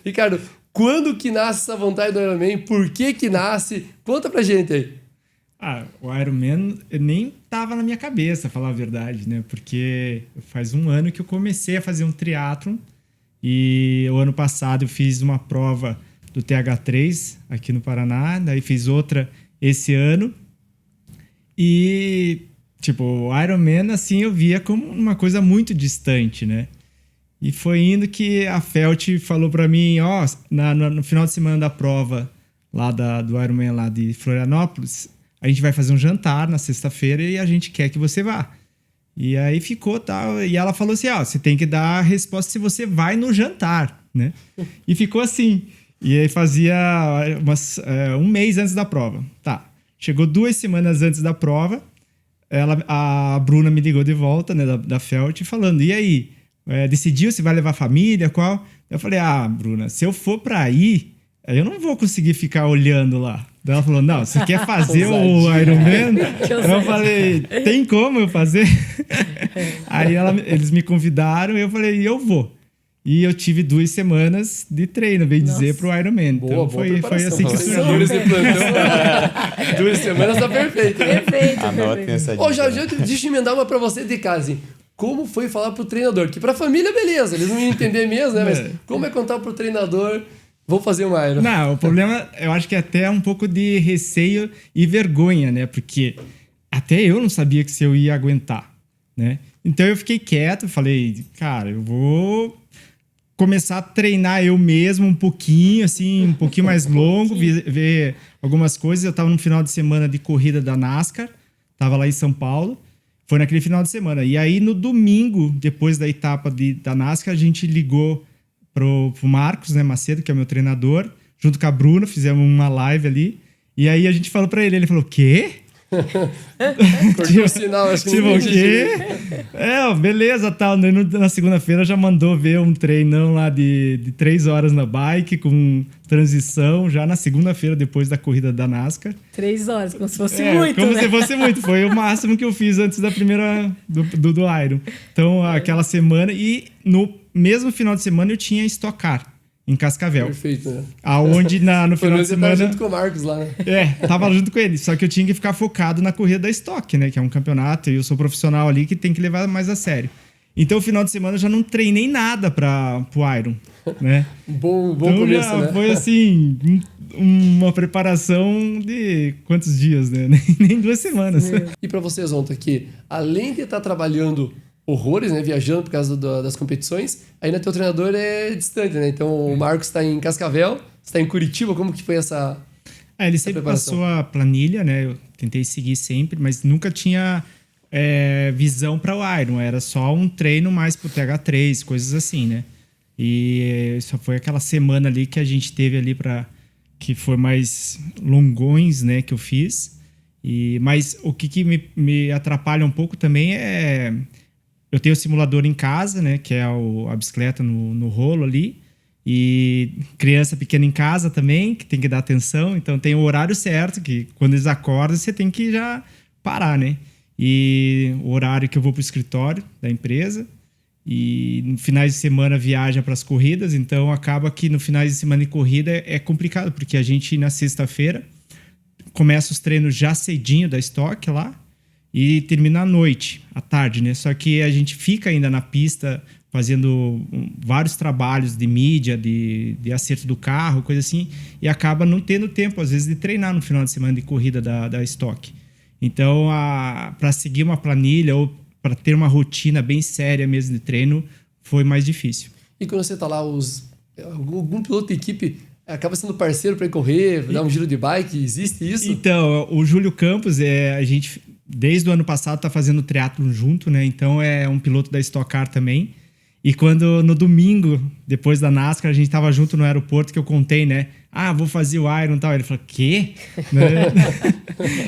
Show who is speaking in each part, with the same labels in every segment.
Speaker 1: Ricardo, quando que nasce essa vontade do Ironman? Por que nasce? Conta pra gente aí.
Speaker 2: O Ironman nem tava na minha cabeça, falar a verdade, né? Porque faz um ano que eu comecei a fazer um triatlon e o ano passado eu fiz uma prova do TH3 aqui no Paraná, daí fiz outra esse ano e, tipo, o Ironman, assim, eu via como uma coisa muito distante, né? E foi indo que a Felt falou pra mim, no final de semana da prova lá do Ironman lá de Florianópolis, a gente vai fazer um jantar na sexta-feira e a gente quer que você vá. E aí ficou tal. E ela falou assim, você tem que dar a resposta se você vai no jantar, né? E ficou assim. E aí fazia um mês antes da prova. Tá. Chegou 2 semanas antes da prova, a Bruna me ligou de volta, né, da Felt, falando, e aí? Decidiu se vai levar a família, qual? Eu falei, Bruna, se eu for pra ir, eu não vou conseguir ficar olhando lá. Daí ela falou, não, você quer fazer o Ironman? Eu falei, tem como eu fazer? Aí eles me convidaram e eu falei, eu vou. E eu tive 2 semanas de treino, bem dizer, pro Ironman.
Speaker 1: Boa,
Speaker 2: então foi assim que surgiu.
Speaker 1: 2 semanas tá perfeito. Né?
Speaker 3: Perfeito.
Speaker 4: Anotem essa dica.
Speaker 1: Já deixa eu emendar uma pra você de casa, assim. Como foi falar pro treinador? Que pra família, beleza, eles não iam entender mesmo, né? Mas como é contar pro treinador, vou fazer um Iron?
Speaker 2: Não, o problema, eu acho que é até um pouco de receio e vergonha, né? Porque até eu não sabia que se eu ia aguentar, né? Então eu fiquei quieto, falei, cara, eu vou começar a treinar eu mesmo um pouquinho, assim, um pouquinho mais longo, ver algumas coisas. Eu tava no final de semana de corrida da NASCAR, tava lá em São Paulo. Foi naquele final de semana. E aí, no domingo, depois da etapa da NASCAR, a gente ligou pro Marcos, né, Macedo, que é o meu treinador, junto com a Bruna, fizemos uma live ali. E aí, a gente falou pra ele falou, quê?
Speaker 1: Cortou o sinal, acho que
Speaker 2: tipo, o quê? Beleza, tal. Na segunda-feira já mandou ver um treinão lá de 3 horas na bike, com transição, já na segunda-feira, depois da corrida da NASCAR.
Speaker 3: 3 horas, como se fosse muito,
Speaker 2: como
Speaker 3: né?
Speaker 2: se fosse muito. Foi o máximo que eu fiz antes da primeira, do Iron. Então, aquela semana. E no mesmo final de semana eu tinha Stock Car em Cascavel.
Speaker 1: Perfeito, né?
Speaker 2: Aonde no final de semana...
Speaker 1: Você tava junto com o Marcos lá, né?
Speaker 2: Tava junto com ele. Só que eu tinha que ficar focado na corrida da Stock, né? Que é um campeonato e eu sou profissional ali que tem que levar mais a sério. Então, o final de semana eu já não treinei nada pro Iron, né?
Speaker 1: Bom
Speaker 2: então,
Speaker 1: começo,
Speaker 2: já
Speaker 1: né?
Speaker 2: foi assim, uma preparação de quantos dias, né? Nem 2 semanas.
Speaker 1: E pra vocês ontem aqui, além de estar trabalhando horrores, né? Viajando por causa das competições, ainda teu treinador é distante, né? Então o Marcos está em Cascavel, você está em Curitiba, como que foi essa
Speaker 2: ele sempre passou a planilha, né? Eu tentei seguir sempre, mas nunca tinha visão para o Iron. Era só um treino mais pro TH3, coisas assim, né? E só foi aquela semana ali que a gente teve ali que foi mais longões, né? Que eu fiz. Mas o que me atrapalha um pouco também é... Eu tenho o simulador em casa, né? Que é a bicicleta no rolo ali. E criança pequena em casa também, que tem que dar atenção. Então tem o horário certo, que quando eles acordam, você tem que já parar, né? E o horário que eu vou pro escritório da empresa. E no finais de semana viaja para as corridas. Então acaba que no finais de semana de corrida é complicado, porque a gente na sexta-feira começa os treinos já cedinho da Stock lá. E termina à noite, à tarde, né? Só que a gente fica ainda na pista fazendo vários trabalhos de mídia, de acerto do carro, coisa assim, e acaba não tendo tempo, às vezes, de treinar no final de semana de corrida da Stock. Então, para seguir uma planilha ou para ter uma rotina bem séria mesmo de treino, foi mais difícil.
Speaker 1: E quando você tá lá, algum piloto de equipe acaba sendo parceiro para correr, dar um giro de bike, existe isso?
Speaker 2: Então, o Júlio Campos, a gente... Desde o ano passado tá fazendo triatlon junto, né? Então é um piloto da Stock Car também. E quando no domingo, depois da NASCAR, a gente tava junto no aeroporto, que eu contei, né? Vou fazer o Iron e tal. Ele falou, quê? Né?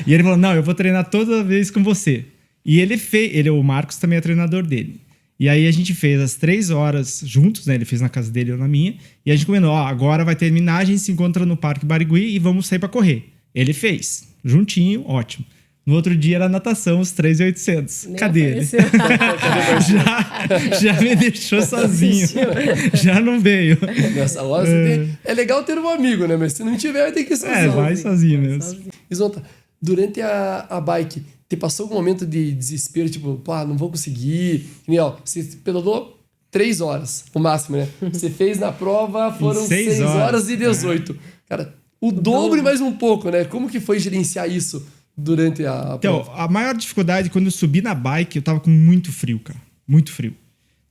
Speaker 2: E ele falou, não, eu vou treinar toda vez com você. E o Marcos também é treinador dele. E aí a gente fez as 3 horas juntos, né? Ele fez na casa dele, eu na minha. E a gente combinou, agora vai terminar, a gente se encontra no Parque Barigui e vamos sair pra correr. Ele fez, juntinho, ótimo. No outro dia era natação, os 3.800.
Speaker 3: Nem
Speaker 2: Cadê ele?
Speaker 3: apareceu.
Speaker 2: Já me deixou sozinho. Já não veio.
Speaker 1: Nessa hora você tem... É legal ter um amigo, né? Mas se não tiver, vai ter que ir sozinho.
Speaker 2: Vai sozinho mesmo.
Speaker 1: Isonta, durante a bike, te passou algum momento de desespero, tipo, pá, não vou conseguir. Que nem, ó, você pedalou 3 horas, o máximo, né? Você fez na prova, foram 6 horas e 18. Cara, o dobro e mais um pouco, né? Como que foi gerenciar isso durante a prova?
Speaker 2: Então, a maior dificuldade, quando eu subi na bike, eu tava com muito frio, cara. Muito frio.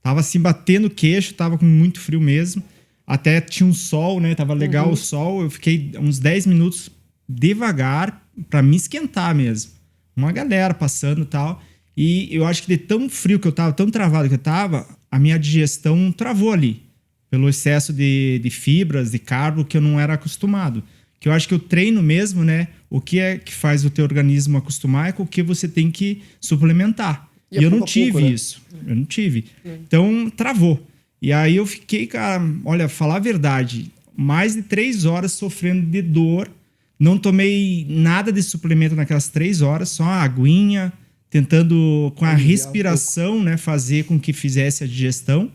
Speaker 2: Tava assim, batendo o queixo, tava com muito frio mesmo. Até tinha um sol, né? Tava legal o sol. Eu fiquei uns 10 minutos devagar pra me esquentar mesmo. Uma galera passando e tal. E eu acho que de tão frio que eu tava, tão travado que eu tava, a minha digestão travou ali. Pelo excesso de fibras, de carbo que eu não era acostumado. Que eu acho que o treino mesmo, né? O que é que faz o teu organismo acostumar é com o que você tem que suplementar. E eu não tive isso. Eu não tive. Então, travou. E aí eu fiquei, cara, olha, falar a verdade, mais de 3 horas sofrendo de dor. Não tomei nada de suplemento naquelas 3 horas, só a aguinha, tentando com a respiração, né, fazer com que fizesse a digestão.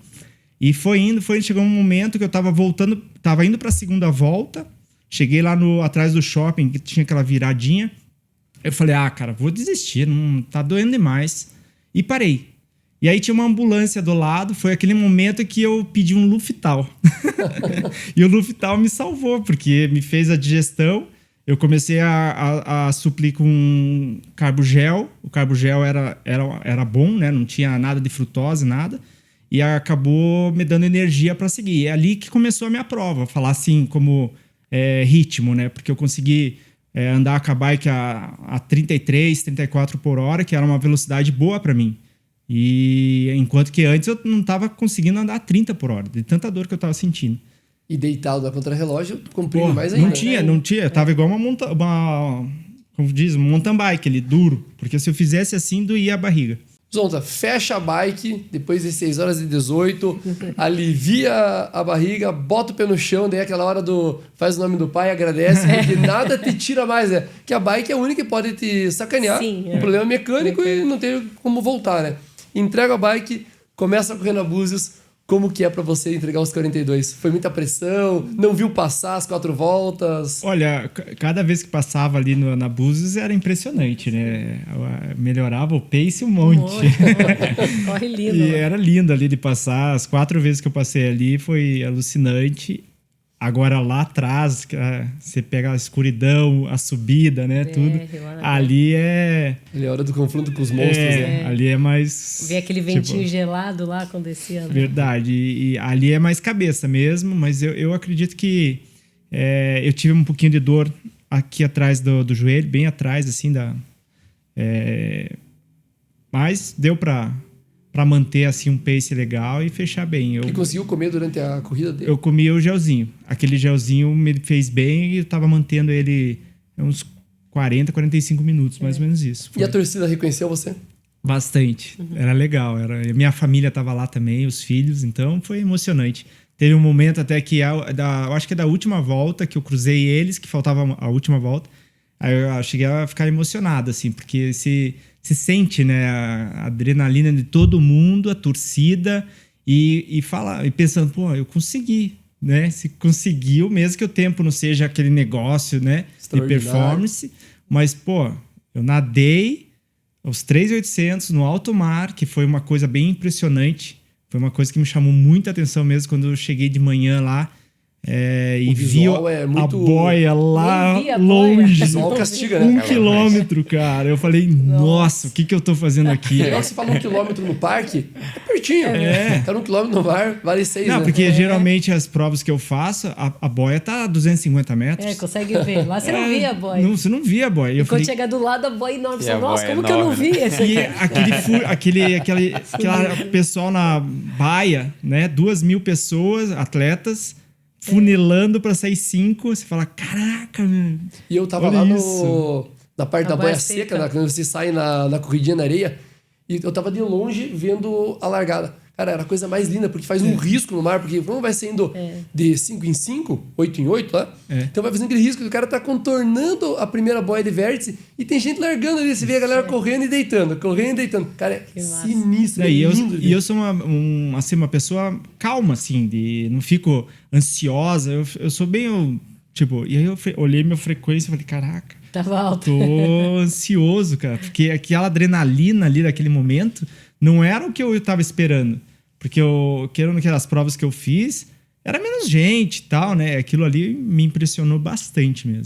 Speaker 2: E foi indo, chegou um momento que eu tava voltando, tava indo para a segunda volta, cheguei lá atrás do shopping, que tinha aquela viradinha. Eu falei, cara, vou desistir, não tá doendo demais. E parei. E aí tinha uma ambulância do lado, foi aquele momento que eu pedi um Luftal. E o Luftal me salvou, porque me fez a digestão. Eu comecei a suplir com carbogel. O carbogel era bom, né? Não tinha nada de frutose, nada. E acabou me dando energia para seguir. É ali que começou a minha prova. Falar assim, como ritmo, né? Porque eu consegui andar com a bike a 33, 34 por hora, que era uma velocidade boa para mim. E enquanto que antes eu não estava conseguindo andar a 30 por hora, de tanta dor que eu estava sentindo.
Speaker 1: E deitado na contra-relógio, comprimindo mais ainda.
Speaker 2: Não tinha. Eu tava igual como diz, um mountain bike ali, duro. Porque se eu fizesse assim, doía a barriga.
Speaker 1: Zonta, fecha a bike, depois de 6 horas e 18, alivia a barriga, bota o pé no chão, daí aquela hora faz o nome do pai, agradece, porque nada te tira mais, né? Que a bike é a única que pode te sacanear.
Speaker 3: Sim,
Speaker 1: um problema mecânico e não tem como voltar, né? Entrega a bike, começa a correr na Búzios. Como que é pra você entregar os 42? Foi muita pressão? Não viu passar as 4 voltas?
Speaker 2: Olha, cada vez que passava ali na Búzios era impressionante, né? Melhorava o pace um monte.
Speaker 3: Corre lindo.
Speaker 2: E era lindo ali de passar. As 4 vezes que eu passei ali foi alucinante. Agora lá atrás, você pega a escuridão, a subida, né? Tudo. Ali é...
Speaker 1: Ali é a hora do confronto com os monstros, né?
Speaker 2: Ali é mais...
Speaker 3: Ver aquele ventinho gelado lá quando descia. Né?
Speaker 2: Verdade. E ali é mais cabeça mesmo, mas eu acredito que eu tive um pouquinho de dor aqui atrás do joelho, bem atrás, assim, mas deu pra manter assim um pace legal e fechar bem.
Speaker 1: E conseguiu comer durante a corrida dele?
Speaker 2: Eu comi o gelzinho. Aquele gelzinho me fez bem e eu tava mantendo ele uns 40, 45 minutos, mais ou menos isso.
Speaker 1: E a torcida reconheceu você?
Speaker 2: Bastante. Era legal. Minha família tava lá também, os filhos, então foi emocionante. Teve um momento até que, eu acho que é da última volta, que eu cruzei eles, que faltava a última volta. Aí eu cheguei a ficar emocionado, assim, porque se sente, né, a adrenalina de todo mundo, a torcida, e pensando, pô, eu consegui, né? Se conseguiu, mesmo que o tempo não seja aquele negócio, né, de performance, mas, pô, eu nadei aos 3.800 no alto mar, que foi uma coisa bem impressionante, foi uma coisa que me chamou muita atenção mesmo quando eu cheguei de manhã lá. E viu a boia lá longe.
Speaker 1: Só o castiga, né?
Speaker 2: 1 quilômetro, cara. Eu falei, nossa, o que eu tô fazendo aqui?
Speaker 1: Agora você fala 1 quilômetro no parque, é pertinho. Tá 1 quilômetro no mar, vale 6,
Speaker 2: não,
Speaker 1: né?
Speaker 2: porque geralmente as provas que eu faço, a boia tá a 250 metros.
Speaker 3: Consegue ver. Lá você não via a boia.
Speaker 2: Não, você não via a boia.
Speaker 3: E quando chega do lado, a boia enorme. Você, nossa, como que eu não vi esse aqui?
Speaker 2: E aquele pessoal na baia, né? 2.000 pessoas, atletas, funilando pra sair 5, você fala, caraca, meu.
Speaker 1: E eu tava lá na parte da boia seca, quando você sai na corridinha na areia, e eu tava de longe vendo a largada. Cara, era a coisa mais linda, porque faz um risco no mar, porque como vai saindo de 5 em 5, 8 em 8 lá, então vai fazendo aquele risco, o cara tá contornando a primeira boia de vértice e tem gente largando ali, você vê a galera correndo e deitando. Cara, é sinistro, lindo.
Speaker 2: E eu sou uma pessoa calma, assim, não fico ansiosa, eu sou bem... Tipo, e aí eu olhei minha frequência e falei, caraca,
Speaker 3: tava alto.
Speaker 2: Tô ansioso, cara, porque aquela adrenalina ali daquele momento não era o que eu tava esperando. Porque querendo que as provas que eu fiz, era menos gente e tal, né? Aquilo ali me impressionou bastante mesmo.